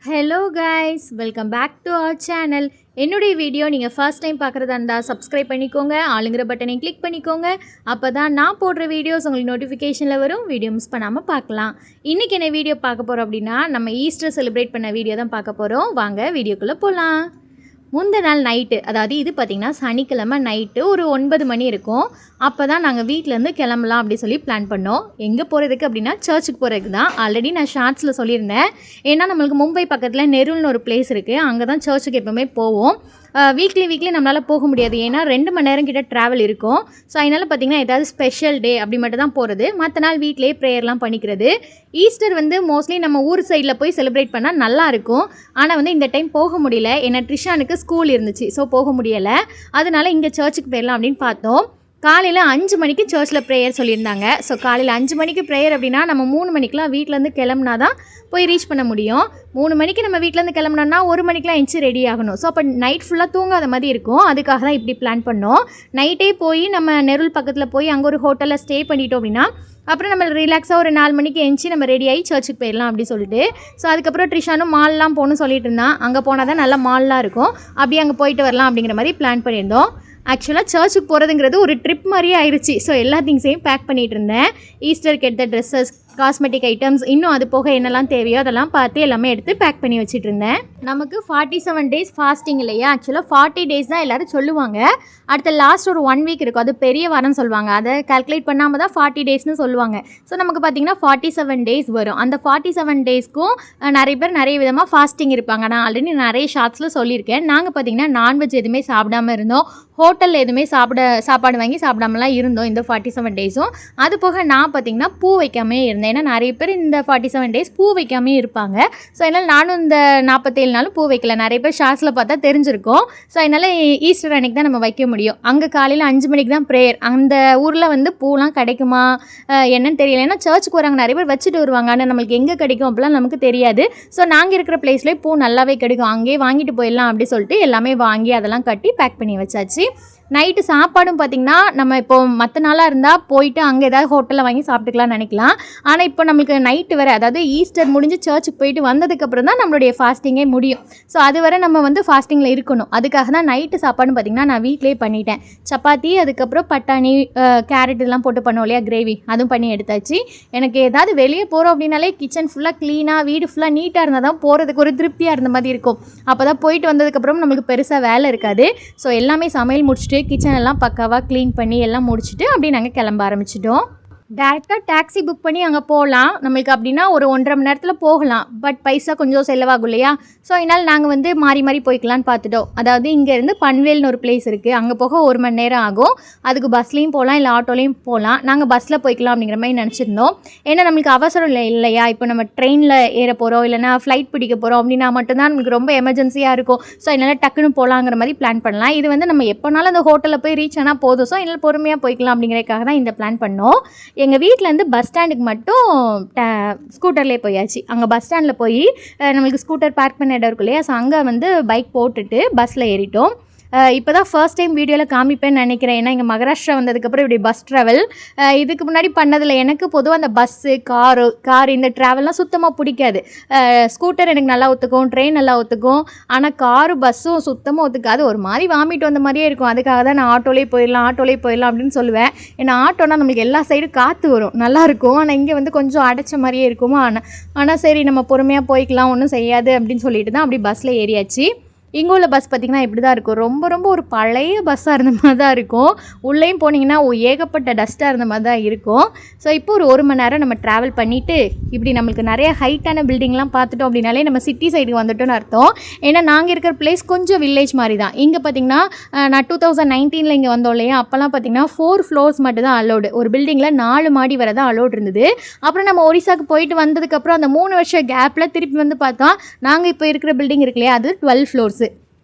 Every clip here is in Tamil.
Hello guys, welcome back to our channel. என்னுடைய வீடியோ நீங்கள் ஃபர்ஸ்ட் டைம் பார்க்குறதா இருந்தால் சப்ஸ்கிரைப் பண்ணிக்கோங்க, ஆளுங்கிற பட்டனை கிளிக் பண்ணிக்கோங்க. அப்போ தான் நான் போடுற வீடியோஸ் உங்களுக்கு நோட்டிஃபிகேஷனில் வரும். வீடியோ மிஸ் பண்ணாமல் பார்க்கலாம். இன்றைக்கி என்ன வீடியோ பார்க்க போகிறோம் அப்படின்னா, நம்ம ஈஸ்டர் செலிப்ரேட் பண்ண வீடியோ தான் பார்க்க போகிறோம். வாங்க வீடியோக்குள்ளே போகலாம். முந்த நாள் நைட்டு, அதாவது இது பார்த்திங்கன்னா சனிக்கிழமை நைட்டு ஒரு 9 மணி இருக்கும். அப்போ தான் நாங்கள் வீட்டிலேருந்து கிளம்பலாம் அப்படி சொல்லி பிளான் பண்ணோம். எங்கே போகிறதுக்கு அப்படின்னா சர்ச்சுக்கு போகிறதுக்கு தான். ஆல்ரெடி நான் ஷார்ட்ஸில் சொல்லியிருந்தேன். ஏன்னா நம்மளுக்கு மும்பை பக்கத்தில் நெருல்னு ஒரு பிளேஸ் இருக்குது. அங்கே தான் சர்ச்சுக்கு எப்போவுமே போவோம். வீக்லி நம்மளால் போக முடியாது, ஏன்னா 2 மணி நேரம் கிட்ட ட்ராவல் இருக்கும். ஸோ அதனால் பார்த்திங்கன்னா ஏதாவது ஸ்பெஷல் டே அப்படி மட்டும் தான் போகிறது. மற்ற நாள் வீட்டிலே ப்ரேயர்லாம் பண்ணிக்கிறது. ஈஸ்டர் வந்து மோஸ்ட்லி நம்ம ஊர் சைடில் போய் செலிப்ரேட் பண்ணால் நல்லாயிருக்கும். ஆனால் வந்து இந்த டைம் போக முடியல, ஏன்னா ட்ரிஷானுக்கு ஸ்கூல் இருந்துச்சு. ஸோ போக முடியலை. அதனால் இங்கே சர்ச்சுக்கு போயிடலாம் அப்படின்னு பார்த்தோம். காலையில் 5 மணிக்கு சர்ச்சில் ப்ரேயர் சொல்லியிருந்தாங்க. ஸோ காலையில் 5 மணிக்கு ப்ரேயர் அப்படின்னா நம்ம 3 மணிக்கெலாம் வீட்டிலேருந்து கிளம்புனா தான் போய் ரீச் பண்ண முடியும். 3 மணிக்கு நம்ம வீட்டிலேருந்து கிளம்புனோன்னா 1 மணிக்கெலாம் எஞ்சி ரெடி ஆகணும். ஸோ அப்போ நைட் ஃபுல்லாக தூங்காத மாதிரி இருக்கும். அதுக்காக தான் இப்படி பிளான் பண்ணோம். நைட்டே போய் நம்ம நெருல் பக்கத்தில் போய் அங்கே ஒரு ஹோட்டலில் ஸ்டே பண்ணிட்டோம் அப்படின்னா அப்புறம் நம்ம ரிலாக்ஸாக ஒரு 4 மணிக்கு எஞ்சி நம்ம ரெடி ஆகி சர்ச்சுக்கு போயிடலாம் அப்படி சொல்லிட்டு. ஸோ அதுக்கப்புறம் ட்ரிஷானும் மால்லாம் போகணும்னு சொல்லிட்டு இருந்தான். அங்கே போனால் தான் நல்லா மால்லாம் இருக்கும். அப்படியே அங்கே போயிட்டு வரலாம் அப்படிங்கிற மாதிரி பிளான் பண்ணியிருந்தோம். ஆக்சுவலாக சர்ச்சுக்கு போகிறதுங்கிறது ஒரு ட்ரிப் மாதிரியே ஆயிடுச்சு. ஸோ எல்லா திங்ஸையும் பேக் பண்ணிகிட்டு இருந்தேன். ஈஸ்டருக்கு எடுத்த ட்ரெஸ்ஸஸ், காஸ்மெட்டிக் ஐட்டம்ஸ், இன்னும் அது போக என்னெல்லாம் தேவையோ அதெல்லாம் பார்த்து எல்லாமே எடுத்து பேக் பண்ணி வச்சுட்டு இருந்தேன். நமக்கு 47 days ஃபாஸ்டிங் இல்லையா? ஆக்சுவலாக 40 days தான் எல்லோரும் சொல்லுவாங்க. அடுத்த லாஸ்ட் ஒரு 1 வீக் இருக்கும், அது பெரிய வாரம் சொல்லுவாங்க. அதை கால்குலேட் பண்ணாமல் தான் 40 daysனு சொல்லுவாங்க. ஸோ நமக்கு பார்த்திங்கன்னா 47 days வரும். அந்த 47 daysக்கும் நிறைய பேர் நிறைய விதமாக ஃபாஸ்டிங் இருப்பாங்க. நான் ஆல்ரெடி நிறைய ஷார்ட்ஸில் சொல்லியிருக்கேன். நாங்கள் பார்த்திங்கன்னா நான்வெஜ் எதுவுமே சாப்பிடாமல் இருந்தோம். ஹோட்டலில் எதுவுமே சாப்பாடு வாங்கி சாப்பிடாமலாம் இருந்தோம் இந்த 47 daysம். அது போக நான் பார்த்திங்கன்னா பூ வைக்காமே இருந்தேன். ஏன்னா நிறைய பேர் இந்த 47 days பூ வைக்காமே இருப்பாங்க. ஸோ அதனால் நானும் இந்த 47 நாளும் பூ வைக்கல. நிறைய பேர் ஷார்ட்ஸில் பார்த்தா தெரிஞ்சிருக்கும். ஸோ அதனால் ஈஸ்டர் அன்றைக்கி தான் நம்ம வைக்க முடியும். அங்கே காலையில் 5 மணிக்கு தான் ப்ரேயர். அந்த ஊரில் வந்து பூலாம் கிடைக்குமா என்னன்னு தெரியல. ஏன்னா சர்ச்சுக்கு வராங்க நிறைய பேர் வச்சுட்டு வருவாங்க. ஆனால் நம்மளுக்கு எங்கே கிடைக்கும் அப்படிலாம் நமக்கு தெரியாது. ஸோ நாங்கள் இருக்கிற பிளேஸ்லேயே பூ நல்லாவே கிடைக்கும். அங்கேயே வாங்கிட்டு போயிடலாம் அப்படி சொல்லிட்டு எல்லாமே வாங்கி அதெல்லாம் கட்டி பேக் பண்ணி வச்சாச்சு. நைட்டு சாப்பாடும் பார்த்திங்கன்னா நம்ம இப்போ மற்ற நாளாக இருந்தால் போயிட்டு அங்கே ஏதாவது ஹோட்டலில் வாங்கி சாப்பிட்டுக்கலாம்னு நினைக்கலாம். ஆனால் இப்போ நம்மளுக்கு நைட்டு வரை, அதாவது ஈஸ்டர் முடிஞ்சு சர்ச்சுக்கு போயிட்டு வந்ததுக்கப்புறம் தான் நம்மளுடைய ஃபாஸ்டிங்கே முடியும். ஸோ அது வரை நம்ம வந்து ஃபாஸ்டிங்கில் இருக்கணும். அதுக்காக தான் நைட்டு சாப்பாடுன்னு பார்த்திங்கன்னா நான் வீட்டிலே பண்ணிட்டேன். சப்பாத்தி, அதுக்கப்புறம் பட்டாணி, கேரட் இதெல்லாம் போட்டு பண்ணுவோம் இல்லையா, கிரேவி, அதுவும் பண்ணி எடுத்தாச்சு. எனக்கு ஏதாவது வெளியே போகிறோம் அப்படின்னாலே கிச்சன் ஃபுல்லாக க்ளீனாக, வீடு ஃபுல்லாக நீட்டாக இருந்தால் தான் போகிறதுக்கு ஒரு திருப்தியாக இருந்த மாதிரி இருக்கும். அப்போ தான் போயிட்டு வந்ததுக்கப்புறம் நம்மளுக்கு பெருசாக வேலை இருக்காது. ஸோ எல்லாமே சமையல் முடிச்சுட்டு கிச்சன் எல்லாம் பக்காவாக க்ளீன் பண்ணி எல்லாம் முடிச்சுட்டு அப்படியே நாங்கள் கிளம்ப ஆரம்பிச்சிட்டோம். டேரெக்டாக டாக்ஸி புக் பண்ணி அங்கே போகலாம். நம்மளுக்கு அப்படின்னா ஒரு 1.5 மணி நேரத்தில் போகலாம். பட் பைசா கொஞ்சம் செலவாகும் இல்லையா? ஸோ அதனால் நாங்கள் வந்து மாறி போய்க்கலான்னு பார்த்துட்டோம். அதாவது இங்கேருந்து பன்வேல்னு ஒரு பிளேஸ் இருக்குது. அங்கே போக 1 மணி நேரம் ஆகும். அதுக்கு பஸ்லேயும் போகலாம், இல்லை ஆட்டோலையும் போகலாம். நாங்கள் பஸ்ஸில் போய்க்கலாம் அப்படிங்கிற மாதிரி நினச்சிருந்தோம். ஏன்னா நம்மளுக்கு அவசரம் இல்லையா? இப்போ நம்ம ட்ரெயினில் ஏற போகிறோம், இல்லைனா ஃப்ளைட் பிடிக்க போகிறோம் அப்படின்னா மட்டும்தான் நம்மளுக்கு ரொம்ப எமர்ஜென்சியாக இருக்கும். ஸோ அதனால் டக்குன்னு போகலாங்கிற மாதிரி பிளான் பண்ணலாம். இது வந்து நம்ம எப்போனாலும் அந்த ஹோட்டலில் போய் ரீச் ஆனால் போதும். ஸோ அதனால் பொறுமையாக போய்க்கலாம் அப்படிங்கிறதுக்காக தான் இந்த பிளான் பண்ணோம். எங்கள் வீட்டிலேருந்து பஸ் ஸ்டாண்டுக்கு மட்டும் ஸ்கூட்டர்லேயே போயாச்சு. அங்கே பஸ் ஸ்டாண்டில் போய் நம்மளுக்கு ஸ்கூட்டர் பார்க் பண்ண இடம் இருக்கு இல்லையா? ஸோ அங்கே வந்து பைக் போட்டுட்டு பஸ்ஸில் ஏறிட்டோம். இப்போ தான் ஃபர்ஸ்ட் டைம் வீடியோவில் காமிப்பேன்னு நினைக்கிறேன். ஏன்னா இங்கே மகாராஷ்டிரா வந்ததுக்கப்புறம் இப்படி பஸ் ட்ராவல் இதுக்கு முன்னாடி பண்ணதில்லை. எனக்கு பொதுவாக அந்த பஸ்ஸு, கார் இந்த ட்ராவல்லாம் சுத்தமாக பிடிக்காது. ஸ்கூட்டர் எனக்கு நல்லா ஒத்துக்கும், ட்ரெயின் நல்லா ஒத்துக்கும். ஆனால் காரு, பஸ்ஸும் சுத்தமாக ஒத்துக்காது. ஒரு மாதிரி வாமிட்டு வந்த மாதிரியே இருக்கும். அதுக்காக தான் நான் ஆட்டோலேயே போயிடலாம் அப்படின்னு சொல்லுவேன். ஏன்னா ஆட்டோனா நம்மளுக்கு எல்லா சைடும் காற்று வரும், நல்லாயிருக்கும். ஆனால் இங்கே வந்து கொஞ்சம் அடைச்ச மாதிரியே இருக்குமா. ஆனால் சரி நம்ம பொறுமையாக போய்க்கலாம், ஒன்றும் செய்யாது அப்படின்னு சொல்லிட்டு தான் அப்படி பஸ்ஸில் ஏறியாச்சு. இங்கே உள்ள பஸ் பார்த்திங்கன்னா இப்படி தான் இருக்கும். ரொம்ப ஒரு பழைய பஸ்ஸாக இருந்த மாதிரி தான் இருக்கும். உள்ளேயும் போனீங்கன்னா ஏகப்பட்ட டஸ்ட்டாக இருந்த மாதிரி தான் இருக்கும். ஸோ இப்போ ஒரு 1 மணி நேரம் நம்ம ட்ராவல் பண்ணிவிட்டு இப்படி நம்மளுக்கு நிறைய ஹைட்டான பில்டிங்லாம் பார்த்துட்டோம் அப்படின்னாலே நம்ம சிட்டி சைடுக்கு வந்துட்டோன்னு அர்த்தம். ஏன்னா நாங்கள் இருக்கிற பிளேஸ் கொஞ்சம் வில்லேஜ் மாதிரி தான். இங்கே பார்த்திங்கன்னா நான் 2019 இங்கே வந்தோம் இல்லையா? அப்போல்லாம் பார்த்திங்கன்னா 4 floors மட்டும் தான் அலோடு. ஒரு பில்டிங்கில் 4 மாடி வரை தான் அலோடு இருந்தது. அப்புறம் நம்ம ஒரிசாவுக்கு போயிட்டு வந்ததுக்கப்புறம் அந்த 3 வருஷ கேப்பில் திருப்பி வந்து பார்த்தா நாங்கள் இப்போ இருக்கிற பில்டிங் இருக்கு இல்லையா, அது 12 floors.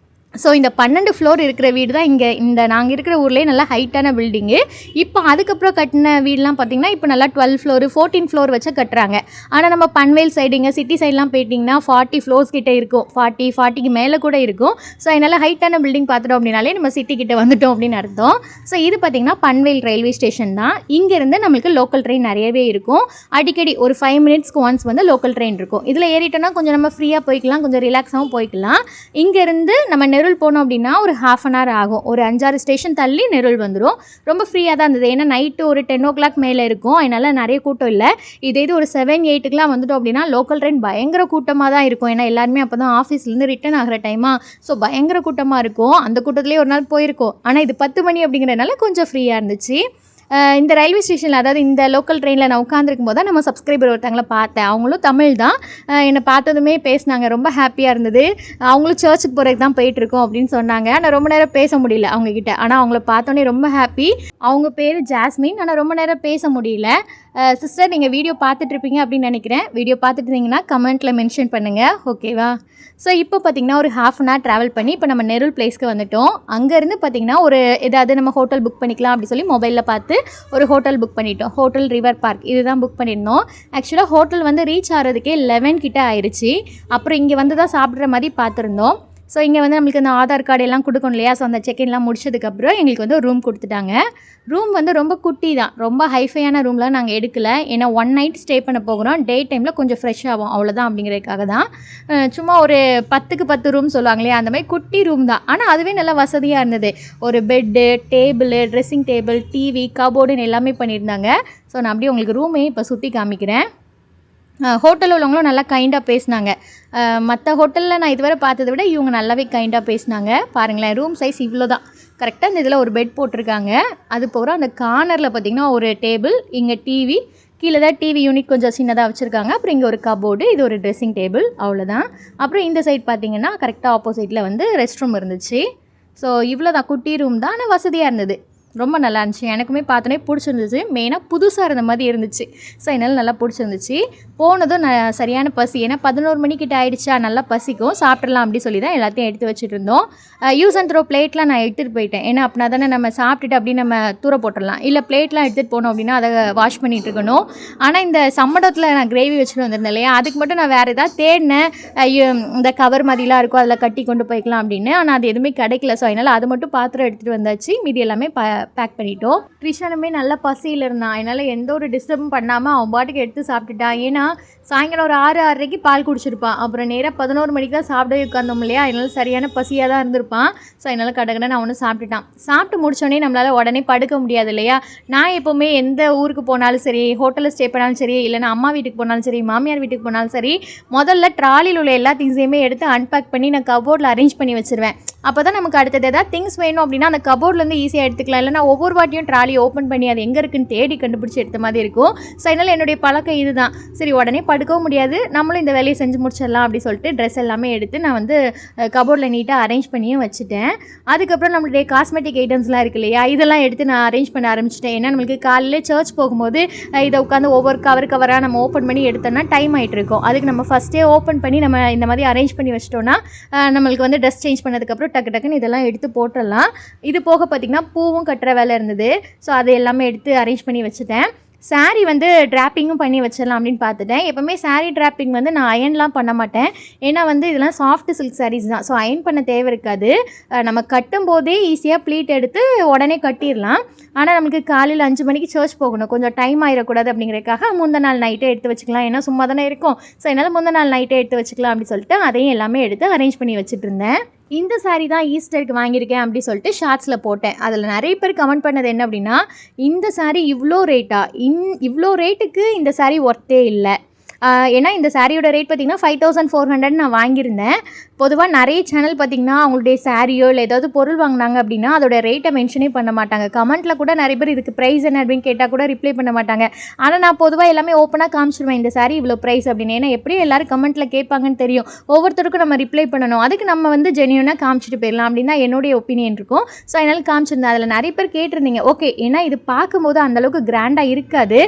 ஸோ இந்த 12 ஃப்ளோர் இருக்கிற வீடு தான் இங்கே இந்த நாங்கள் இருக்கிற ஊர்லேயே நல்லா ஹைட்டான பில்டிங்கு. இப்போ அதுக்கப்புறம் கட்டின வீடெலாம் பார்த்திங்கன்னா இப்போ நல்லா 12 ஃப்ளோரு 14 ஃப்ளோர் வச்சு கட்டுறாங்க. ஆனால் நம்ம பன்வேல் சைடு இங்கே சிட்டி சைட்லாம் போயிட்டிங்கன்னா 40 ஃப்ளோர்ஸ் கிட்டே இருக்கும், 40க்கு மேலே கூட இருக்கும். ஸோ அதனால் ஹைட்டான பில்டிங் பார்த்துட்டோம் அப்படின்னாலே நம்ம சிட்டி கிட்டே வந்துட்டோம் அப்படின்னு அர்த்தம். ஸோ இது பார்த்திங்கன்னா பன்வேல் ரயில்வே ஸ்டேஷன் தான். இங்கேருந்து நம்மளுக்கு லோக்கல் ட்ரெயின் நிறையவே இருக்கும். அடிக்கடி ஒரு 5 மினிட்ஸ்க்கு ஒன்ஸ் வந்து லோக்கல் ட்ரெயின் இருக்கும். இதில் ஏறிட்டோன்னா கொஞ்சம் நம்ம ஃப்ரீயாக போய்க்கலாம், கொஞ்சம் ரிலாக்ஸாகவும் போய்க்கலாம். இங்கேருந்து நம்ம நெருள் போனோம் அப்படின்னா ஒரு 1/2 அன் ஹவர் ஆகும். ஒரு 5-6 ஸ்டேஷன் தள்ளி நெருள் வந்துடும். ரொம்ப ஃப்ரீயாக தான் இருந்தது. ஏன்னா நைட்டு ஒரு 10 o'clock மேலே இருக்கும், அதனால் நிறைய கூட்டம் இல்லை. இது ஒரு 7-8க்குலாம் வந்துட்டோம் அப்படின்னா லோக்கல் ட்ரெயின் பயங்கர கூட்டமாக தான் இருக்கும். ஏன்னா எல்லாருமே அப்போ தான் ஆஃபீஸ்லேருந்து ரிட்டர்ன் ஆகிற டைமாக. ஸோ பயங்கர கூட்டமாக இருக்கும். அந்த கூட்டத்துலேயே ஒரு நாள் போயிருக்கோம். ஆனால் இது 10 மணி அப்படிங்கிறதுனால கொஞ்சம் ஃப்ரீயாக இருந்துச்சு. இந்த ரயில்வே ஸ்டேஷனில், அதாவது இந்த லோக்கல் ட்ரெயினில் நான் உட்காந்துருக்கும் போது தான் நம்ம சப்ஸ்கிரைபர் ஒருத்தவங்களை பார்த்தேன். அவங்களும் தமிழ் தான். என்னை பார்த்ததுமே பேசினாங்க, ரொம்ப ஹாப்பியாக இருந்தது. அவங்களும் சர்ச்சுக்கு போகிறதுக்கு தான் போயிட்டுருக்கோம் அப்படின்னு சொன்னாங்க. ஆனால் ரொம்ப நேரம் பேச முடியல அவங்கக்கிட்ட. ஆனால் அவங்கள பார்த்தோன்னே ரொம்ப ஹாப்பி. அவங்க பேர் ஜாஸ்மின். ஆனால் ரொம்ப நேரம் பேச முடியல. சிஸ்டர், நீங்கள் வீடியோ பார்த்துட்ருப்பீங்க அப்படின்னு நினைக்கிறேன். வீடியோ பார்த்துட்டு இருந்தீங்கன்னா கமெண்ட்டில் மென்ஷன் பண்ணுங்கள், ஓகேவா? ஸோ இப்போ பார்த்திங்கன்னா ஒரு 1/2 அன் ஹவர் ட்ராவல் பண்ணி இப்போ நம்ம நெருள் பிளேஸ்க்கு வந்துட்டோம். அங்கேருந்து பார்த்திங்கன்னா ஒரு ஏதாவது நம்ம ஹோட்டல் புக் பண்ணிக்கலாம் அப்படி சொல்லி மொபைலில் பார்த்து ஒரு ஹோட்டல் புக் பண்ணிட்டோம். ஹோட்டல் ரிவர் பார்க் இதுதான் புக் பண்ணியிருந்தோம். ஆக்சுவலாக ஹோட்டல் வந்து ரீச் ஆகிறதுக்கே 11 கிட்ட ஆயிடுச்சு. அப்புறம் இங்கே வந்து தான் சாப்பிட்ற மாதிரி பார்த்துருந்தோம். ஸோ இங்கே வந்து நம்மளுக்கு அந்த ஆதார் கார்டு எல்லாம் கொடுக்கணும் இல்லையா? ஸோ அந்த செக்இன்லாம் முடிச்சதுக்கப்புறம் எங்களுக்கு வந்து ஒரு ரூம் கொடுத்துட்டாங்க. ரூம் வந்து ரொம்ப குட்டி தான், ரொம்ப ஹைஃபையான ரூம்லாம் நாங்கள் எடுக்கலை. ஏன்னா 1 நைட் ஸ்டே பண்ண போகிறோம். டே டைமில் கொஞ்சம் ஃப்ரெஷ் ஆகும், அவ்வளோதான் அப்படிங்கிறதுக்காக தான். சும்மா ஒரு 10க்கு 10 ரூம் சொல்லுவாங்க இல்லையா, அந்த மாதிரி குட்டி ரூம் தான். ஆனால் அதுவே நல்லா வசதியாக இருந்தது. ஒரு bed, table, dressing table, TV, கபோர்டுன்னு எல்லாமே பண்ணியிருந்தாங்க. ஸோ நான் அப்படியே உங்களுக்கு ரூமே இப்போ சுற்றி காமிக்கிறேன். ஹோட்டலில் உள்ளவங்களும் நல்லா கைண்டாக பேசினாங்க. மற்ற ஹோட்டலில் நான் இதுவரை பார்த்ததை விட இவங்க நல்லாவே கைண்டாக பேசினாங்க. பாருங்களேன், ரூம் சைஸ் இவ்வளோ தான். கரெக்டாக இந்த இதில் ஒரு பெட் போட்டிருக்காங்க. அது போகிற அந்த கார்னரில் பார்த்திங்கன்னா ஒரு டேபிள், இங்கே டிவி, கீழே தான் டிவி யூனிட் கொஞ்சம் சின்னதாக வச்சுருக்காங்க. அப்புறம் இங்கே ஒரு கபோர்டு, இது ஒரு ட்ரெஸ்ஸிங் டேபிள், அவ்வளோதான். அப்புறம் இந்த சைட் பார்த்திங்கன்னா கரெக்டாக ஆப்போசிட்டில் வந்து ரெஸ்ட் ரூம் இருந்துச்சு. ஸோ இவ்வளோ தான், குட்டி ரூம் தான், ஆனால் வசதியாக இருந்தது. ரொம்ப நல்லா இருந்துச்சு. எனக்குமே பார்த்தோன்னே பிடிச்சிருந்துச்சு. மெயினாக புதுசாக இருந்த மாதிரி இருந்துச்சு. ஸோ என்னால் நல்லா பிடிச்சிருந்துச்சு. போனதும் சரியான பசி. ஏன்னா 11 மணிக்கிட்ட ஆகிடுச்சா, நல்லா பசிக்கும், சாப்பிட்றலாம் அப்படி சொல்லி தான் எல்லாத்தையும் எடுத்து வச்சுட்டு இருந்தோம். யூஸ் அண்ட் த்ரோ பிளேட்லாம் நான் எடுத்துகிட்டு போயிட்டேன். ஏன்னா அப்படின்னா தானே நம்ம சாப்பிட்டுட்டு அப்படி நம்ம தூர போட்டுடலாம். இல்லை பிளேட்லாம் எடுத்துகிட்டு போனோம் அப்படின்னா அதை வாஷ் பண்ணிகிட்டு இருக்கணும். ஆனால் இந்த சம்மடத்தில் நான் கிரேவி வச்சுட்டு வந்திருந்தேன் இல்லையா, அதுக்கு மட்டும் நான் வேறு ஏதாவது தேடினேன். இந்த கவர் மாதிரிலாம் இருக்கும், அதில் கட்டி கொண்டு போய்க்கலாம் அப்படின்னு. ஆனால் அது எதுவுமே கிடைக்கல. ஸோ அதனால் அது மட்டும் பாத்திரம் எடுத்துகிட்டு வந்தாச்சு. மீதி எல்லாமே பேக் பண்ணிட்டோம். கிருஷ்ணனுமே நல்ல பசியில் இருந்தான். அதனால் எந்த ஒரு டிஸ்டர்பும் பண்ணாமல் அவன் பாட்டுக்கு எடுத்து சாப்பிட்டுட்டான். ஏன்னா சாயங்காலம் ஒரு 6-6:30 பால் குடிச்சிருப்பான். அப்புறம் நேராக 11 மணிக்கு தான் சாப்பிடவே உட்காந்தோம் இல்லையா, அதனால சரியான பசியாக தான் இருந்திருப்பான். ஸோ அதனால் கடகடன்னு அவனும் சாப்பிட்டுட்டான். சாப்பிட்டு முடிச்சோடனே நம்மளால் உடனே படுக்க முடியாது இல்லையா. நான் எப்போவுமே எந்த ஊருக்கு போனாலும் சரி, ஹோட்டலில் ஸ்டே பண்ணாலும் சரி, இல்லைனா அம்மா வீட்டுக்கு போனாலும் சரி, மாமியார் வீட்டுக்கு போனாலும் சரி, முதல்ல ட்ராலியில் உள்ள எல்லா திங்ஸையுமே எடுத்து அன்பேக் பண்ணி நான் கபோர்டில் அரேஞ்ச் பண்ணி வச்சுருவேன். அப்போ தான் நமக்கு அடுத்தது ஏதாவது திங்ஸ் வேணும் அப்படின்னா அந்த கபோர்ட்லேருந்து ஈஸியாக எடுத்துக்கலாம். இல்லைனா ஒவ்வொரு வாட்டியும் ட்ராலி ஓப்பன் பண்ணி அது எங்கே இருக்குன்னு தேடி கண்டுபிடிச்சி எடுத்த மாதிரி இருக்கும். ஸோ அதனால் என்னுடைய பழக்கம் இதுதான். சரி, உடனே படுக்கவும் முடியாது, நம்மளும் இந்த வேலையை செஞ்சு முடிச்சிடலாம் அப்படி சொல்லிட்டு ட்ரெஸ் எல்லாமே எடுத்து நான் வந்து கபோர்டில் நீட்டாக அரேஞ்ச் பண்ணியும் வச்சுட்டேன். அதுக்கப்புறம் நம்மளுடைய காஸ்மெட்டிக் ஐட்டம்ஸ்லாம் இருக்கு இல்லையா, இதெல்லாம் எடுத்து நான் அரேஞ்ச் பண்ண ஆரம்பிச்சிட்டேன். ஏன்னா நம்மளுக்கு காலையில் சர்ச் போகும்போது இதை உட்காந்து ஒவ்வொரு கவராக நம்ம ஓப்பன் பண்ணி எடுத்தோன்னா டைம் ஆகிட்டு இருக்கும். அதுக்கு நம்ம ஃபஸ்ட்டே ஓப்பன் பண்ணி நம்ம இந்த மாதிரி அரேஞ்ச் பண்ணி வச்சிட்டோன்னா நம்மளுக்கு வந்து ட்ரெஸ் சேஞ்ச் பண்ணதுக்கப்புறம் டக்குன்னு இதெல்லாம் எடுத்து போட்டுடலாம். இது போக பார்த்திங்கன்னா பூவும் கட்டுற வேலை இருந்தது. ஸோ அது எல்லாமே எடுத்து அரேஞ்ச் பண்ணி வச்சுட்டேன். சாரீ வந்து ட்ராப்பிங்கும் பண்ணி வச்சிடலாம் அப்படின்னு பார்த்துட்டேன். எப்போவுமே சாரீ ட்ராப்பிங் வந்து நான் அயன்லாம் பண்ண மாட்டேன். ஏன்னா வந்து இதெல்லாம் சாஃப்ட் சில்க் சாரீஸ் தான். ஸோ அயன் பண்ண தேவை இருக்காது. நம்ம கட்டும் போதே ஈஸியாக ப்ளீட் எடுத்து உடனே கட்டிடலாம். ஆனால் நமக்கு காலையில் 5 மணிக்கு சர்ச் போகணும், கொஞ்சம் டைம் ஆகிடக்கூடாது அப்படிங்கிறதுக்காக முந்தின நாள் நைட்டே எடுத்து வச்சுக்கலாம். ஏன்னா சும்மா தானே இருக்கும். ஸோ என்னால் முந்தின நாள் நைட்டே எடுத்து வச்சுக்கலாம் அப்படின்னு சொல்லிட்டு அதையும் எல்லாமே எடுத்து அரேஞ்ச் பண்ணி வச்சுட்டு இருந்தேன். இந்த சாரீ தான் ஈஸ்டருக்கு வாங்கியிருக்கேன் அப்படி சொல்லிட்டு ஷார்ட்ஸில் போட்டேன். அதில் நிறைய பேர் கமெண்ட் பண்ணது என்ன அப்படின்னா, இந்த சாரீ இவ்வளோ ரேட்டா, இவ்வளோ ரேட்டுக்கு இந்த சாரீ ஒர்த்தே இல்லை. ஏன்னா இந்த சாரியோட ரேட் பார்த்திங்கன்னா 5400 நான் வாங்கியிருந்தேன். பொதுவாக நிறைய சேனல் பார்த்திங்கன்னா அவங்களுடைய சாரியோ இல்லை ஏதாவது பொருள் வாங்கினாங்க அப்படின்னா அதோட ரேட்டை மென்ஷனே பண்ண மாட்டாங்க. கமெண்ட்டில் கூட நிறைய பேர் இதுக்கு ப்ரைஸ் என்ன அப்படின்னு கேட்டால் கூட ரிப்ளை பண்ண மாட்டாங்க. ஆனால் நான் பொதுவாக எல்லாமே ஓப்பனாக காமிச்சிடுவேன், இந்த சாரி இவ்வளோ ப்ரைஸ் அப்படின்னு. ஏன்னா எப்படியும் எல்லோரும் கமெண்ட்டில் கேட்பாங்கன்னு தெரியும். ஒவ்வொருத்தருக்கும் நம்ம ரிப்ளை பண்ணணும். அதுக்கு நம்ம வந்து ஜென்யூனாக காமிச்சிட்டு போயிடலாம் அப்படின்னு தான் என்னுடைய ஒப்பீனியன் இருக்கும். ஸோ அதனால் காமிச்சிருந்தேன். அதில் நிறைய பேர் கேட்டிருந்தீங்க. ஓகே, ஏன்னா இது பார்க்கும்போது அந்தளவுக்கு கிராண்டாக இருக்காது.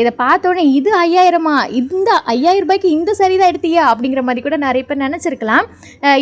இதை பார்த்தோன்னே இது 5000மா, ரூ. 5000 இந்த saree தான் எடுத்தியா அப்படிங்கிற மாதிரி கூட நிறைய பேர் நினச்சிருக்கலாம்.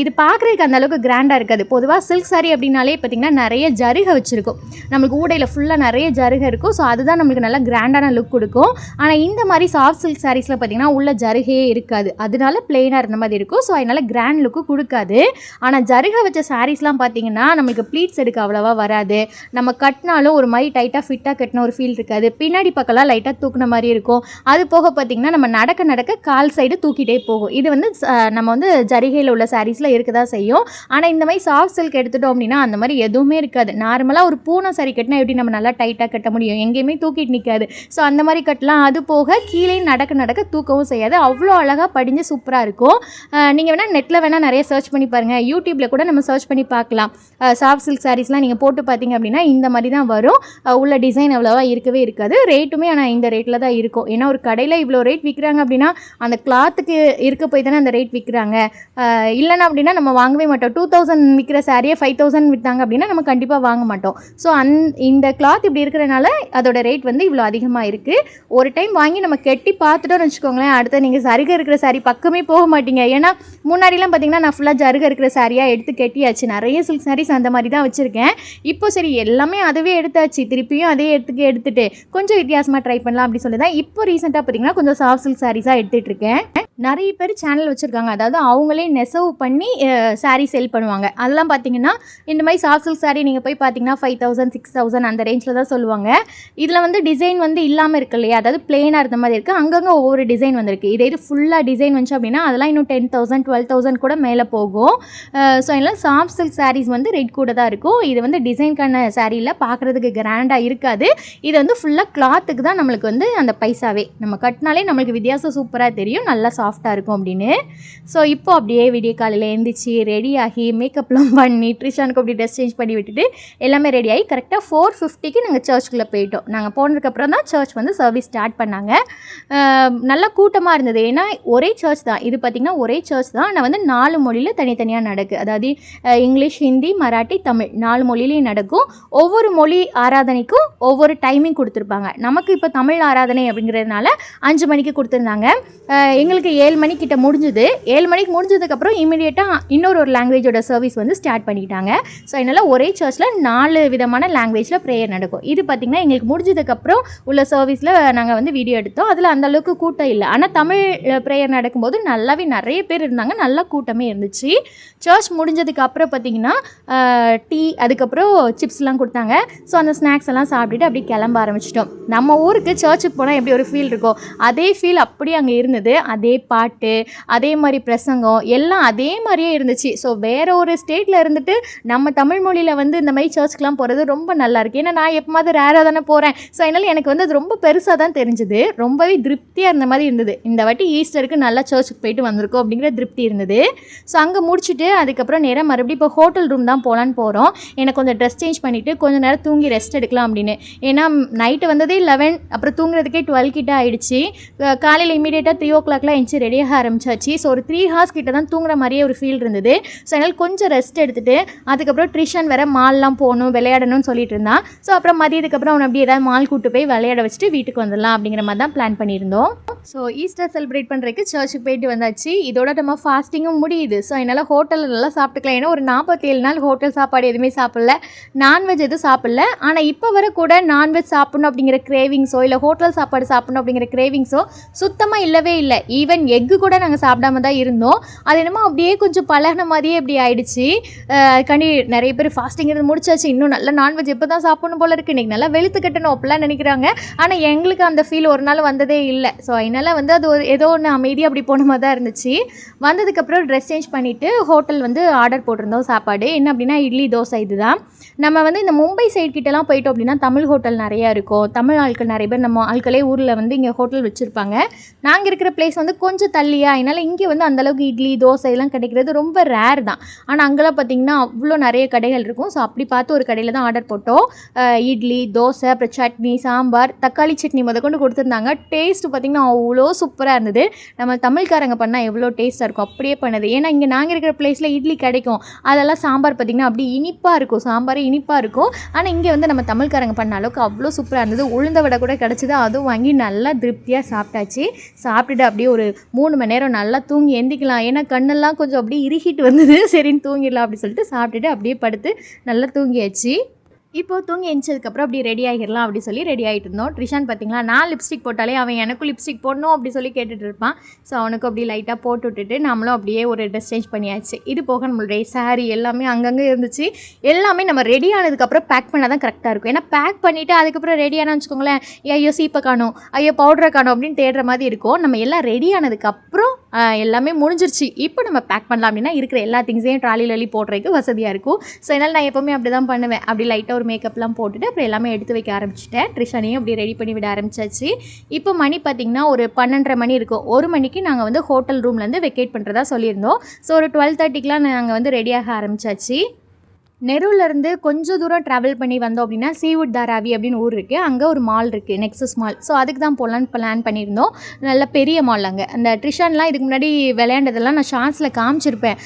இது பார்க்குறதுக்கு அந்த அளவுக்கு கிராண்டாக இருக்காது. பொதுவாக சில்க் saree அப்படின்னாலே பார்த்திங்கன்னா நிறைய ஜருகை வச்சுருக்கும், நம்மளுக்கு ஊடையில் ஃபுல்லாக நிறைய ஜருகை இருக்கும். ஸோ அதுதான் நம்மளுக்கு நல்லா கிராண்டான லுக் கொடுக்கும். ஆனால் இந்த மாதிரி சாஃப்ட் சில்க் சாரீஸில் பார்த்திங்கன்னா உள்ள ஜருகையே இருக்காது, அதனால பிளெயினாக இருந்த மாதிரி இருக்கும். ஸோ அதனால் கிராண்ட் லுக்கு கொடுக்காது. ஆனால் ஜருகை வச்ச சாரீஸ்லாம் பார்த்திங்கன்னா நம்மளுக்கு ப்ளீட்ஸ் எடுக்க அவ்வளோவா வராது, நம்ம கட்டினாலும் ஒரு மாதிரி டைட்டாக ஃபிட்டாக கட்டின ஒரு ஃபீல் இருக்காது, பின்னாடி பக்கம்லாம் லைட்டாக தூக்குன மாதிரி இருக்கும். அது போக பார்த்திங்கன்னா நம்ம நடக்க நடக்க கால் சைடு தூக்கிட்டே போகும். இது வந்து நம்ம வந்து ஜரிகையில் உள்ள சாரீஸில் இருக்க தான் செய்யும். ஆனால் இந்த மாதிரி சாஃப்ட் சில்க் எடுத்துட்டோம் அப்படின்னா அந்த மாதிரி எதுவுமே இருக்காது. நார்மலாக ஒரு பூனை சாரி கட்டினா எப்படி நம்ம நல்லா டைட்டாக கட்ட முடியும், எங்கேயுமே தூக்கிட்டு நிற்காது. ஸோ அந்த மாதிரி கட்டலாம். அது போக கீழே நடக்க நடக்க தூக்கவும் செய்யாது, அவ்வளோ அழகாக படிஞ்சு சூப்பராக இருக்கும். நீங்கள் வேணால் நெட்டில் வேணால் நிறைய சர்ச் பண்ணி பாருங்கள், யூடியூப்பில் கூட நம்ம சர்ச் பண்ணி பார்க்கலாம். சாஃப்ட் சில்க் சாரீஸ்லாம் நீங்கள் போட்டு பார்த்தீங்க அப்படின்னா இந்த மாதிரி தான் வரும். உள்ள டிசைன் அவ்வளோவா இருக்கவே இருக்காது, ரேட்டுமே ஆனால் இந்த ரேட்டில் தான் இருக்கும். ஏன்னா ஒரு கடையில் இவ்வளோ ரேட் விற்கிறாங்க அப்படின்னா அந்த கிளாத்துக்கு இருக்க போய் தானே அந்த ரேட் விற்கிறாங்க. இல்லைனா அப்படின்னா நம்ம வாங்கவே மாட்டோம். 2000 விற்கிற சாரியை 5000 விற்றாங்க அப்படின்னா நம்ம கண்டிப்பாக வாங்க மாட்டோம். ஸோ இந்த கிளாத் இப்படி இருக்கிறனால அதோட ரேட் வந்து இவ்வளோ அதிகமாக இருக்குது. ஒரு டைம் வாங்கி நம்ம கெட்டி பார்த்துட்டோன்னு வச்சுக்கோங்களேன், அடுத்து நீங்கள் ஜருகை இருக்கிற சாரி பக்கமே போக மாட்டீங்க. ஏன்னா முன்னாடிலாம் பார்த்தீங்கன்னா நான் ஃபுல்லாக ஜருகை இருக்கிற சாரியாக எடுத்து கெட்டியாச்சு, நிறைய சில்க் சாரீஸ் அந்த மாதிரி தான் வச்சுருக்கேன். இப்போ சரி எல்லாமே அதுவே எடுத்தாச்சு, திருப்பியும் அதே எடுத்துட்டு கொஞ்சம் வித்தியாசமாக ட்ரை பண்ணலாம் அப்படி சொல்லி தான் இப்போ ரீசெண்டாக பார்த்தீங்கன்னா கொஞ்சம் சாஃப்ட் சில்க் சாரீஸாக எடுத்துகிட்ருக்கேன். நிறைய பேர் சேனல் வச்சுருக்காங்க, அதாவது அவங்களே நெசவு பண்ணி சாரீ செல் பண்ணுவாங்க. அதெல்லாம் பார்த்தீங்கன்னா இந்த மாதிரி சாஃப்ட் சில்க் சாரீ நீங்கள் போய் பார்த்தீங்கன்னா 5000 6000 அந்த ரேஞ்சில் தான் சொல்லுவாங்க. இதில் வந்து டிசைன் வந்து இல்லாமல் இருக்கு இல்லையா, அதாவது பிளெயினாக இருந்த மாதிரி இருக்குது, அங்கங்கே ஒவ்வொரு டிசைன் வந்திருக்கு. இது ஃபுல்லாக டிசைன் வந்துச்சு அப்படின்னா அதெல்லாம் இன்னும் 10,000 12,000 கூட மேலே போகும். ஸோ இதெல்லாம் சாஃப்ட் சில்க் சாரீஸ் வந்து ரேட் கூட தான் இருக்கும். இது வந்து டிசைன்கான சாரியில் பார்க்குறதுக்கு கிராண்டாக இருக்காது. இது வந்து ஃபுல்லாக கிளாத்துக்கு தான் நம்மளுக்கு வந்து அந்த பைசாவே, நம்ம கட்டினாலே நம்மளுக்கு வித்தியாசம் சூப்பராக தெரியும், நல்லா சாஃப்டாக இருக்கும் அப்படின்னு. ஸோ இப்போ அப்படியே விடிய காலையில் எழுந்திரிச்சு ரெடியாகி மேக்கப்லாம் பண்ணி ட்ரிஷானுக்கு அப்படி ட்ரெஸ் சேஞ்ச் பண்ணி விட்டுட்டு எல்லாமே ரெடியாகி கரெக்டாக 4:50க்கு நாங்கள் சர்ச்சுக்குள்ளே போயிட்டோம். நாங்கள் போனதுக்கப்புறம் தான் சர்ச் வந்து சர்வீஸ் ஸ்டார்ட் பண்ணாங்க. நல்லா கூட்டமாக இருந்தது, ஏன்னா ஒரே சர்ச் தான் இது, பார்த்திங்கன்னா ஒரே சர்ச் தான். ஆனால் வந்து 4 மொழியில் தனித்தனியாக நடக்குது, அதாவது இங்கிலீஷ், ஹிந்தி, மராட்டி, தமிழ் 4 மொழியிலையும் நடக்கும். ஒவ்வொரு மொழி ஆராதனைக்கும் ஒவ்வொரு டைமிங் கொடுத்துருப்பாங்க. நமக்கு இப்போ தமிழ் ஆராதனை அப்படிங்கிறதுனால 5 மணிக்கு கொடுத்துருந்தாங்க. எங்களுக்கு 7 மணிக்கிட்ட முடிஞ்சுது. 7 மணிக்கு முடிஞ்சதுக்கப்புறம் இமீடியட்டாக இன்னொரு லாங்குவேஜோட சர்வீஸ் வந்து ஸ்டார்ட் பண்ணிக்கிட்டாங்க. ஸோ அதனால் ஒரே சர்ச்சில் 4 விதமான லாங்குவேஜில் ப்ரேயர் நடக்கும். இது பார்த்திங்கன்னா எங்களுக்கு முடிஞ்சதுக்கப்புறம் உள்ள சர்வீஸில் நாங்கள் வந்து வீடியோ எடுத்தோம். அதில் அந்தளவுக்கு கூட்டம் இல்லை, ஆனால் தமிழ் ப்ரேயர் நடக்கும்போது நல்லாவே நிறைய பேர் இருந்தாங்க, நல்லா கூட்டமே இருந்துச்சு. சர்ச் முடிஞ்சதுக்கு அப்புறம் பார்த்திங்கன்னா டீ, அதுக்கப்புறம் சிப்ஸ்லாம் கொடுத்தாங்க. ஸோ அந்த ஸ்நாக்ஸ் எல்லாம் சாப்பிட்டுட்டு அப்படியே கிளம்ப ஆரம்பிச்சிட்டோம். நம்ம ஊருக்கு சர்ச்சுக்கு போனால் எப்படி ஒரு ஃபீல் இருக்கும், அதே ஃபீல் அப்படியே அங்கே இருந்தது. அதே பாட்டு, அதே மாதிரி பிரசங்கம் எல்லாம் அதே மாதிரியே இருந்துச்சு. ஸோ வேறு ஒரு ஸ்டேட்டில் இருந்துட்டு நம்ம தமிழ் மொழியில் வந்து இந்த மாதிரி சர்ச்சுக்கெலாம் போகிறது ரொம்ப நல்லாயிருக்கு. ஏன்னா நான் எப்போது ரேராக தானே போகிறேன். ஸோ அதனால் எனக்கு வந்து அது ரொம்ப பெருசாக தான் தெரிஞ்சுது, ரொம்பவே திருப்தியாக இருந்த மாதிரி இருந்தது. இந்த வாட்டி ஈஸ்டருக்கு நல்லா சர்ச்சுக்கு போயிட்டு வந்திருக்கோம் அப்படிங்கிற திருப்தி இருந்தது. ஸோ அங்கே முடிச்சுட்டு அதுக்கப்புறம் நேராக மறுபடியும் இப்போ ஹோட்டல் ரூம் தான் போகலான்னு போகிறோம். எனக்கு கொஞ்சம் ட்ரெஸ் சேஞ்ச் பண்ணிவிட்டு கொஞ்சம் நேரம் தூங்கி ரெஸ்ட் எடுக்கலாம் அப்படின்னு. ஏன்னா நைட்டு வந்ததே 11, அப்புறம் தூங்குறதுக்கே 12 கிட்ட ஆகிடுச்சு. காலையில் இமீடியட்டாக 3 o'clock எஞ்சி ரெடியாக ஆரம்பிச்சாச்சு. ஸோ ஒரு 3 hours கிட்ட தான் தூங்குற மாதிரியே ஒரு ஃபீல் இருந்தது. ஸோ அதனால் கொஞ்சம் ரெஸ்ட் எடுத்துகிட்டு அதுக்கப்புறம் ட்ரிஷன் வேறு மால்லாம் போகணும் விளையாடணும்னு சொல்லிட்டு இருந்தான். ஸோ அப்புறம் மதியத்துக்கப்புறம் அவனை அப்படி ஏதாவது மால் கூட்டு போய் விளையாட வச்சுட்டு வீட்டுக்கு வந்துடலாம் அப்படிங்கிற மாதிரி தான் பிளான் பண்ணியிருந்தோம். ஸோ ஈஸ்டர் செலிப்ரேட் பண்ணுறதுக்கு சர்ச்சுக்கு போயிட்டு வந்தாச்சு. இதோட நம்ம ஃபாஸ்டிங்கும் முடியுது. ஸோ அதனால் ஹோட்டலில் நல்லா சாப்பிட்டுக்கலாம். ஏன்னா ஒரு 47 நாள் ஹோட்டல் சாப்பாடு எதுவுமே சாப்பிடல, நான்வெஜ் எதுவும் சாப்பிடல. ஆனால் இப்போ வர கூட நான்வெஜ் சாப்பிடணும் அப்படிங்கிற கிரேவிங்ஸோ இல்லை ஹோட்டல் சாப்பாடு சாப்பிடணும் அப்படிங்கிற கிரேவிங்ஸோ சுத்தமாக இல்லவே இல்லை. ஈவன் எக்கு கூட நாங்கள் சாப்பிடாம தான் இருந்தோம். அது என்னமோ அப்படியே கொஞ்சம் பழகின மாதிரியே இப்படி ஆயிடுச்சு. கண்டி நிறைய பேர் ஃபாஸ்டிங் இருந்து முடிச்சாச்சு, இன்னும் நல்ல நான்வெஜ் எப்போ தான் சாப்பிடணும் போல இருக்குது, இன்றைக்கி நல்லா வெளுத்து கட்டணும் அப்படிலாம் நினைக்கிறாங்க. ஆனால் எங்களுக்கு அந்த ஃபீல் ஒரு நாள் வந்ததே இல்லை. ஸோ அதனால் வந்து அது ஏதோ ஒன்று அமைதியாக அப்படி போன மாதிரி தான் இருந்துச்சு. வந்ததுக்கப்புறம் ட்ரெஸ் சேஞ்ச் பண்ணிவிட்டு ஹோட்டல் வந்து ஆர்டர் போட்டிருந்தோம் சாப்பாடு. என்ன அப்படின்னா இட்லி தோசை. இதுதான் நம்ம வந்து இந்த மும்பை சைடு கிட்டலாம் போயிட்டோம் அப்படின்னா தமிழ் ஹோட்டல் நிறையா இருக்கும், தமிழ் ஆட்கள் நிறைய பேர் நம்ம ஆட்களே ஊரில் வந்து இங்கே ஹோட்டல் வச்சுருப்பாங்க. நாங்கள் இருக்கிற பிளேஸ் வந்து கொஞ்சம் கொஞ்சம் தள்ளியா, அதனால் இங்கே வந்து அந்தளவுக்கு இட்லி தோசை எல்லாம் கிடைக்கிறது ரொம்ப ரேர் தான். ஆனால் அங்கெல்லாம் பார்த்திங்கன்னா அவ்வளோ நிறைய கடைகள் இருக்கும். ஸோ அப்படி பார்த்து ஒரு கடையில் தான் ஆர்டர் போட்டோம். இட்லி தோசை அப்புறம் சட்னி சாம்பார் தக்காளி சட்னி முதற்கொண்டு கொடுத்துருந்தாங்க. டேஸ்ட்டு பார்த்திங்கன்னா அவ்வளோ சூப்பராக இருந்தது. நம்ம தமிழ்காரங்க பண்ணால் எவ்வளோ டேஸ்ட்டாக இருக்கும் அப்படியே பண்ணது. ஏன்னா இங்கே நாங்கள் இருக்கிற பிளேஸில் இட்லி கிடைக்கும், அதெல்லாம் சாம்பார் பார்த்திங்கன்னா அப்படி இனிப்பாக இருக்கும், சாம்பாரே இனிப்பாக இருக்கும். ஆனால் இங்கே வந்து நம்ம தமிழ்காரங்க பண்ண அளவுக்கு அவ்வளோ சூப்பராக இருந்தது. உளுந்த வடை கூட கிடச்சிது, அதுவும் வாங்கி நல்லா திருப்தியாக சாப்பிட்டாச்சு. சாப்பிட்டுட்டு அப்படியே ஒரு 3 மணி நேரம் நல்லா தூங்கி எந்திக்கலாம். ஏன்னா கண்ணெல்லாம் கொஞ்சம் அப்படியே இறுகிட்டு வந்தது. சரின்னு தூங்கிடலாம் அப்படின்னு சொல்லிட்டு சாப்பிட்டுட்டு அப்படியே படுத்து நல்லா தூங்கியாச்சு. இப்போது தூங்கி எழுந்ததுக்கப்புறம் அப்படி ரெடி ஆகிடலாம் அப்படி சொல்லி ரெடி ஆகிட்டு இருந்தோம். ட்ரிஷான் பார்த்திங்களா, நான் லிப்ஸ்டிக் போட்டாலே அவன் எனக்கும் லிப்ஸ்டிக் போடணும் அப்படி சொல்லி கேட்டுட்டு இருப்பான். ஸோ அவனுக்கும் அப்படி லைட்டாக போட்டு விட்டுட்டு நம்மளும் அப்படியே ஒரு ட்ரெஸ் சேஞ்ச் பண்ணியாச்சு. இது போக நம்மளுடைய சாரீ எல்லாமே அங்கங்கே இருந்துச்சு. எல்லாமே நம்ம ரெடி ஆனதுக்கப்புறம் பேக் பண்ணால் தான் கரெக்டாக இருக்கும். ஏன்னா பேக் பண்ணிவிட்டு அதுக்கப்புறம் ரெடி ஆனால் வச்சுக்கோங்களேன், ஐயோ சீப்பை காணும், ஐயோ பவுடரை காணும் அப்படின்னு தேடுற மாதிரி இருக்கும். நம்ம எல்லாம் ரெடி ஆனதுக்கப்புறம் எல்லாமே முடிஞ்சிருச்சு, இப்போ நம்ம பேக் பண்ணலாம் அப்படின்னா இருக்கிற எல்லா திங்ஸையும் ட்ராலியில் அள்ளி போடுறதுக்கு வசதியாக இருக்கும். ஸோ அதனால் நான் எப்போவுமே அப்படி தான் பண்ணுவேன். அப்படி லைட்டாக ஒரு மேக்கப்லாம் போட்டுட்டு அப்புறம் எல்லாமே எடுத்து வைக்க ஆரம்பிச்சிட்டேன். ட்ரிஷானையும் அப்படி ரெடி பண்ணி விட ஆரம்பிச்சாச்சு. இப்போ மணி பார்த்திங்கன்னா ஒரு 12:30 மணி இருக்கும். 1 மணிக்கு நாங்கள் வந்து ஹோட்டல் ரூம்லேருந்து வெக்கேட் பண்ணுறதா சொல்லியிருந்தோம். ஸோ ஒரு 12:30க்கெலாம் நாங்கள் வந்து ரெடியாக ஆரம்பிச்சாச்சு. நெரூர்லேருந்து கொஞ்சம் தூரம் ட்ராவல் பண்ணி வந்தோம் அப்படின்னா சீவுட் தாராவி அப்படின்னு ஊர் இருக்குது. அங்கே ஒரு மால் இருக்குது, நெக்ஸஸ் மால். ஸோ அதுக்கு தான் போகலான்னு பிளான் பண்ணியிருந்தோம். நல்ல பெரிய மால் அங்கே. அந்த ட்ரிஷான்லாம் இதுக்கு முன்னாடி விளையாண்டதெல்லாம் நான் ஷார்ட்ஸில் காமிச்சிருப்பேன்.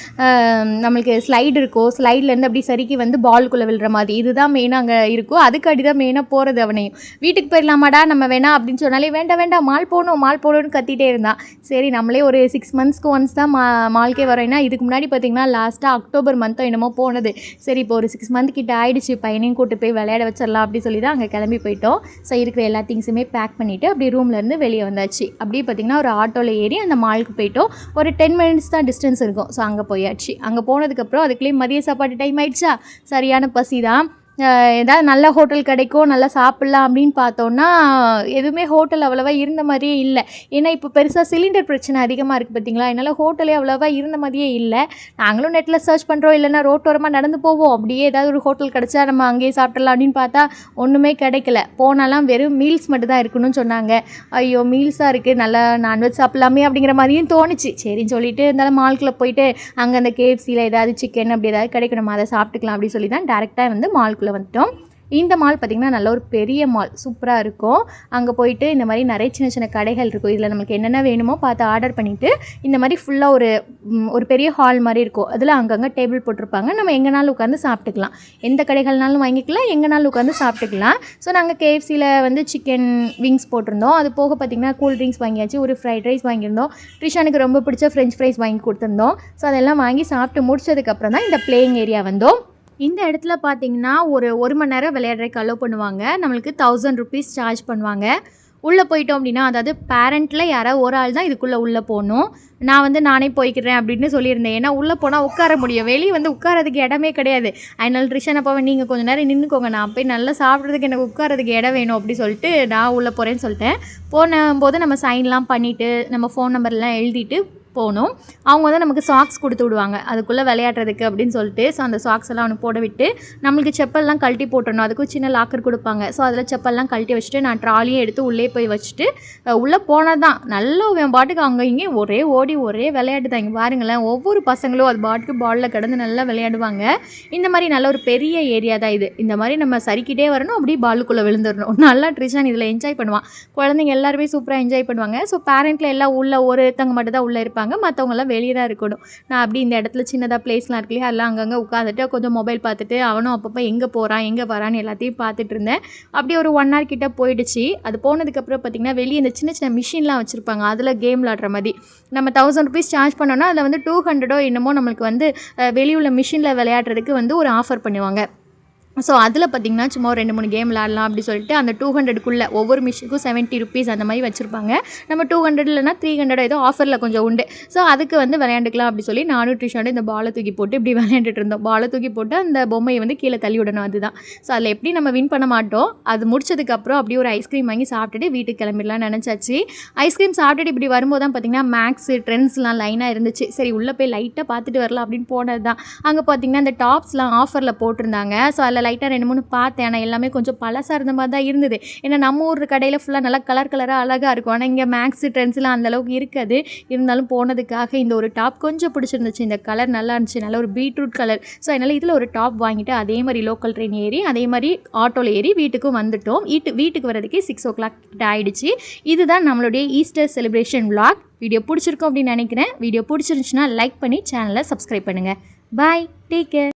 நம்மளுக்கு ஸ்லைடு இருக்கும், ஸ்லைட்லேருந்து அப்படி சரிக்கி வந்து பால்குள்ளே விழுற மாதிரி. இதுதான் மெயினாக அங்கே இருக்கும். அதுக்காடி தான் மெயினாக போகிறது. அவனையும் வீட்டுக்கு போயிடலாமாடா நம்ம வேணா அப்படின்னு சொன்னாலே வேண்டாம் மால் போகணும்னு கத்திட்டே இருந்தான். சரி நம்மளே ஒரு 6 மந்த்ஸ்க்கு ஒன்ஸ் தான் மால்க்கே வரோம். ஏன்னா இதுக்கு முன்னாடி பார்த்திங்கன்னா லாஸ்ட்டாக அக்டோபர் மந்த்தோ என்னமோ போனது. சரி இப்போ ஒரு 6 மந்த் கிட்ட ஆகிடுச்சு, பையனையும் கூட்டு போய் விளையாட வச்சிடலாம் அப்படி சொல்லி தான் அங்கே கிளம்பி போயிட்டோம். ஸோ இருக்கிற எல்லா திங்ஸுமே பேக் பண்ணிவிட்டு அப்படி ரூம்லேருந்து வெளியே வந்தாச்சு. அப்படியே பார்த்திங்கன்னா ஒரு ஆட்டோவில் ஏறி அந்த மாலுக்கு போயிட்டோம். ஒரு 10 மினிட்ஸ் தான் டிஸ்டன்ஸ் இருக்கும். ஸோ அங்கே போயாச்சு. அங்கே போனதுக்கப்புறம் அதுக்குள்ளேயே மதிய சாப்பாடு டைம் ஆகிடுச்சா, சரியான பசி தான். ஏதாவது நல்ல ஹோட்டல் கிடைக்கும், நல்லா சாப்பிட்லாம் அப்படின்னு பார்த்தோன்னா எதுவுமே ஹோட்டல் அவ்வளோவா இருந்த மாதிரியே இல்லை. ஏன்னா இப்போ பெருசாக சிலிண்டர் பிரச்சனை அதிகமாக இருக்குது பார்த்திங்களா, அதனால் ஹோட்டலே அவ்வளோவா இருந்த மாதிரியே இல்லை. நாங்களும் நெட்டில் சர்ச் பண்ணுறோம், இல்லைன்னா ரோட்டோரமாக நடந்து போவோம், அப்படியே ஏதாவது ஒரு ஹோட்டல் கிடச்சா நம்ம அங்கேயே சாப்பிட்றலாம் அப்படின்னு பார்த்தா ஒன்றுமே கிடைக்கல. போனாலாம் வெறும் மீல்ஸ் மட்டும் தான் இருக்கணும்னு சொன்னாங்க. ஐயோ மீல்ஸாக இருக்குது, நல்லா நான்வெஜ் சாப்பிட்லாமே அப்படிங்கிற மாதிரியும் தோணுச்சு. சரின்னு சொல்லிட்டு இருந்தாலும் மால்குள்ளே போயிட்டு அங்கே அந்த KFCயில் ஏதாவது சிக்கன் அப்படி ஏதாவது கிடைக்கணும், அதை சாப்பிட்டுக்கலாம் அப்படின்னு சொல்லி தான் டேரெக்டாக வந்து மால்குள்ளே வந்துட்டோம். இந்த மால் பார்த்திங்கன்னா நல்ல ஒரு பெரிய மால், சூப்பராக இருக்கும். அங்கே போயிட்டு இந்த மாதிரி நிறைய சின்ன சின்ன கடைகள் இருக்கும். இதில் நமக்கு என்னென்ன வேணுமோ பார்த்து ஆர்டர் பண்ணிவிட்டு இந்த மாதிரி ஃபுல்லாக ஒரு பெரிய ஹால் மாதிரி இருக்கும். அதில் அங்கங்கே டேபிள் போட்டிருப்பாங்க. நம்ம எங்கேனாலும் உட்காந்து சாப்பிட்டுக்கலாம். எந்த கடைகள்னாலும் வாங்கிக்கலாம், எங்கேனாலும் உட்காந்து சாப்பிட்டுக்கலாம். ஸோ நாங்கள் KFCயில் வந்து சிக்கன் விங்ஸ் போட்டிருந்தோம். அது போக பார்த்திங்கன்னா கூல் ட்ரிங்க்ஸ் வாங்கியாச்சு, ஒரு ஃப்ரைட் ரைஸ் வாங்கியிருந்தோம். ட்ரிஷானுக்கு ரொம்ப பிடிச்ச ஃப்ரெஞ்ச் ஃப்ரைஸ் வாங்கி கொடுத்துருந்தோம். ஸோ அதெல்லாம் வாங்கி சாப்பிட்டு முடிச்சதுக்கப்புறம் தான் இந்த பிளேயிங் ஏரியா வந்தோம். இந்த இடத்துல பார்த்தீங்கன்னா ஒரு மணி நேரம் விளையாடுறதுக்கு அலோவ் பண்ணுவாங்க. நம்மளுக்கு 1000 rupees சார்ஜ் பண்ணுவாங்க. உள்ளே போயிட்டோம் அப்படின்னா, அதாவது பேரண்ட்டில் யாராவது ஒரு ஆள் தான் உள்ளே போகணும். நான் வந்து நானே போய்க்கிறேன் அப்படின்னு சொல்லியிருந்தேன். ஏன்னா உள்ளே போனால் உட்கார முடியும், வெளியே வந்து உட்காரதுக்கு இடமே கிடையாது. அதனால ட்ரிஷன் அப்பாவை நீங்கள் கொஞ்சம் நேரம் நின்றுக்கோங்க, நான் போய் நல்லா சாப்பிட்றதுக்கு எனக்கு உட்காரதுக்கு இடம் வேணும் அப்படி சொல்லிட்டு நான் உள்ளே போகிறேன்னு சொல்லிட்டேன். போது நம்ம சைன்லாம் பண்ணிவிட்டு நம்ம ஃபோன் நம்பர்லாம் எழுதிட்டு போகணும். அவங்க வந்து நமக்கு சாக்ஸ் கொடுத்து விடுவாங்க அதுக்குள்ளே விளையாடுறதுக்கு அப்படின்னு சொல்லிட்டு. ஸோ அந்த சாக்ஸ் எல்லாம் அவனுக்கு போட விட்டு நம்மளுக்கு செப்பல்லாம் கழட்டி போட்டணும். அதுக்கும் சின்ன லாக்கர் கொடுப்பாங்க. ஸோ அதில் செப்பல்லாம் கழட்டி வச்சுட்டு நான் ட்ராலியை எடுத்து உள்ளே போய் வச்சுட்டு உள்ளே போனால் தான் நல்ல என் பாட்டுக்கு அங்கே இங்கே ஒரே ஓடி ஒரே விளையாட்டு தான். இங்கே பாருங்களேன், ஒவ்வொரு பசங்களும் அது பாட்டுக்கு பாலில் கிடந்து நல்லா விளையாடுவாங்க. இந்த மாதிரி நல்ல ஒரு பெரிய ஏரியா தான் இது. இந்த மாதிரி நம்ம சரிக்கிட்டே வரணும், அப்படியே பாலுக்குள்ளே விழுந்துடணும். நல்லா ட்ரிஷான் இதில் என்ஜாய் பண்ணுவான். குழந்தைங்க எல்லாருமே சூப்பராக என்ஜாய் பண்ணுவாங்க. ஸோ பேரண்ட்டில் எல்லாம் ஒருத்தவங்க மட்டும் தான் உள்ளே இருப்பாங்க, மற்றவங்களாம் வெளியே தான் இருக்கணும். நான் அப்படி இந்த இடத்துல சின்னதாக பிளேஸ்லாம் இருக்கு இல்லையா, அதெல்லாம் அங்கங்கே உட்காந்துட்டு கொஞ்சம் மொபைல் பார்த்துட்டு அவனும் அப்பப்போ எங்கே போகிறான் எங்கே வரான்னு எல்லாத்தையும் பார்த்துட்டு இருந்தேன். அப்படியே ஒரு 1 hour கிட்ட போயிடுச்சு. அது போனதுக்கப்புறம் பார்த்திங்கன்னா வெளியே இந்த சின்ன சின்ன மிஷின்லாம் வச்சுருப்பாங்க. அதில் கேம் விளாடுற மாதிரி நம்ம 1000 rupees சார்ஜ் பண்ணோன்னா அதில் வந்து 200 என்னமோ நம்மளுக்கு வந்து வெளியுள்ள மிஷினில் விளையாடுறதுக்கு வந்து ஒரு ஆஃபர் பண்ணுவாங்க. ஸோ அதில் பார்த்திங்கன்னா சும்மா 2-3 கேம் விளாட்லாம் அப்படி சொல்லிட்டு அந்த 200க்குள்ளே ஒவ்வொரு மிஷினுக்கும் 70 rupees அந்த மாதிரி வச்சுருப்பாங்க. நம்ம 200 இல்லைனா 300 ஏதோ ஆஃபரில் கொஞ்சம் உண்டு. ஸோ அதுக்கு வந்து விளையாண்டுக்கலாம் அப்படி சொல்லி நானும் ட்ரிஷானோட இந்த பாலை தூக்கி போட்டு இப்படி விளையாண்டுட்டு இருந்தோம். பாலை தூக்கி போட்டு அந்த பொம்மையை வந்து கீழே தள்ளி விடணும், அதுதான். ஸோ அதில் எப்படி நம்ம வின் பண்ண மாட்டோம். அது முடிச்சதுக்கப்புறம் அப்படியே ஒரு ஐஸ்கிரீம் வாங்கி சாப்பிட்டுட்டு வீட்டுக்கு கிளம்பிடலாம் நினச்சாச்சு. ஐஸ்கிரீம் சாப்பிட்டுட்டு இப்படி வரும்போது தான் பார்த்திங்கன்னா மேக்ஸு ட்ரெண்ட்ஸ்லாம் லைனாக இருந்துச்சு. சரி உள்ளே போய் லைட்டாக பார்த்துட்டு வரலாம் அப்படின்னு போனது தான். அங்கே பார்த்திங்கன்னா இந்த டாப்ஸ்லாம் ஆஃபரில் போட்டிருந்தாங்க. ஸோ அதில் லைட்டாக 2-3 பார்த்தேன். ஆனால் எல்லாமே கொஞ்சம் பழசாக இருந்த மாதிரி தான் இருந்தது. ஏன்னா நம்ம ஊர் கடையில் ஃபுல்லாக நல்லா கலராக அழகாக இருக்கும். ஆனால் இங்கே மேக்ஸ் ட்ரெண்ட்ஸ்லாம் அந்தளவுக்கு இருக்காது. இருந்தாலும் போனதுக்காக இந்த ஒரு டாப் கொஞ்சம் பிடிச்சிருந்துச்சு. இந்த கலர் நல்லா இருந்துச்சு, நல்ல ஒரு பீட்ரூட் கலர். ஸோ அதனால் இதில் ஒரு டாப் வாங்கிட்டு அதே மாதிரி லோக்கல் ட்ரெயின் ஏறி அதே மாதிரி ஆட்டோவில் ஏறி வீட்டுக்கும் வந்துட்டோம். வீட்டுக்கு வரதுக்கு 6 o'clock கிட்ட ஆகிடுச்சு. இதுதான் நம்மளுடைய ஈஸ்டர் செலிப்ரேஷன் vlog. வீடியோ பிடிச்சிருக்கும் அப்படின்னு நினைக்கிறேன். வீடியோ பிடிச்சிருந்துச்சுன்னா லைக் பண்ணி சேனலை சப்ஸ்கிரைப் பண்ணுங்கள். பாய், டேக் கேர்.